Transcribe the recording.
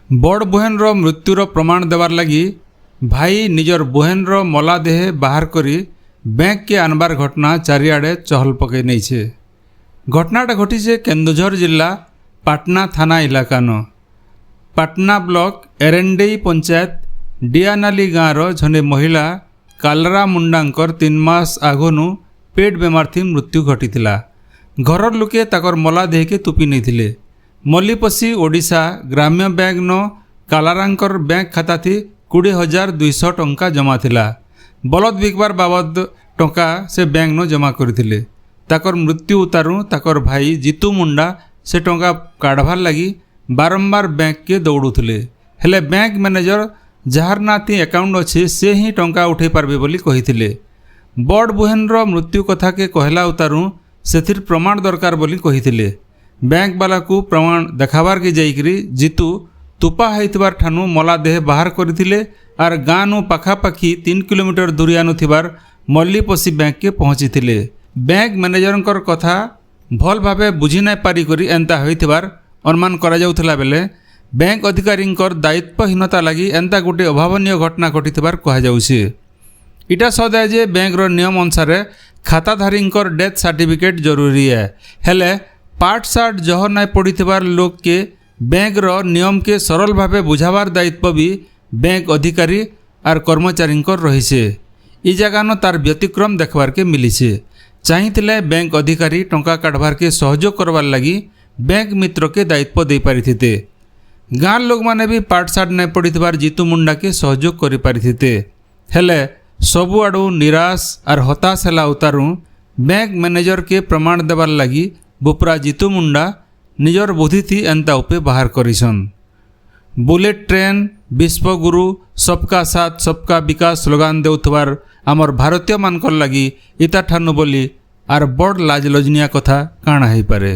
बड़ बुहेनर मृत्युर प्रमाण देवार लगी भाई निजर बुहेनर मला देह बाहर करी बैंक के आनबार घटना चारिआडे चहल पकई नहीं। घटनाटा घटी केन्दुझर जिला पाटना थाना इलाकान पाटना ब्लॉक एरेंडेई पंचायत डियानाली गाँवर जने महिला कालरा मुंडांकर 3 मास आगनु पेट बेमार थी मृत्यु घटी। घरर लोके ताकर मला देह के तुपी नहीं। मल्लीपसी ओडिशा ग्राम्य बैंक न कालारांकर बैंक खाता थी 20,200 टंका जमा थिला। बलद बिकबार बाबद टंका से बैंक न जमा करथिले। ताकर मृत्यु उतारू ताकर भाई जीतू मुंडा से टंका काढ़वार लगी बारंबार बैंक के दौड़ुथिले। हेले बैंक मैनेजर जार नाती अकाउंट अच्छे से ही टंका उठे पारबे बोली कहिथिले। बड़ बुहेनर मृत्यु कथा के कहला उतारू सेथिर प्रमाण दरकार बोली कहिथिले। बैंक वाला को प्रमाण देखाबार के जाइकरी जीतू तुपा होइतबार ठानु मला देह बाहर करथिले आर गाँव पाखापाखि 3 किलोमीटर दूरियानु थिबार मल्लीपसी बैंक के पहुँची। बैंक मैनेजर कथा भल भावे बुझी नहीं पारिकरी एंता होइतबार अनुमान करा जाउथला बेले बैंक अधिकारी दायित्वहीनता लगी एंता गोटे अभावनीय घटना घटिथिबार कहा जाउछि। इटा सदाय जे बैंकर नियम अनुसार खाताधारी डेथ सर्टिफिकेट जरूरी है। हेले पार्ट सार्ट जहर नाई पड़ीथिबार लोक के बैंक रो नियम के सरल भावे बुझावार दायित्व भी बैंक अधिकारी आर कर्मचारी रही। इ जगह तार व्यतिक्रम देखबार के मिली। चाहिए बैंक अधिकारी टंका काढ़वार के सहयोग करवार लगी बैंक मित्र के दायित्व दे पारिथिते। गाँव लोक माने भी पार्ट सार्ट नाई पड़ीथिबार जीतू मुंडा के सहयोग करि पारिथिते। हेले सबु आड़ू निराश आर हताश हैला उतारू बैंक मैनेजर के प्रमाण देवार लगी बुपरा जीतू मुंडा निजर बुद्धि थी एंता उपे बाहर करिसन। बुलेट ट्रेन विश्वगुरु सबका साथ सबका विकास स्लोगान देउथबार आमर भारतीय मानकर लगी इता ठानु बोली आर बड़ लाज लजनिया कथा काना है पारे।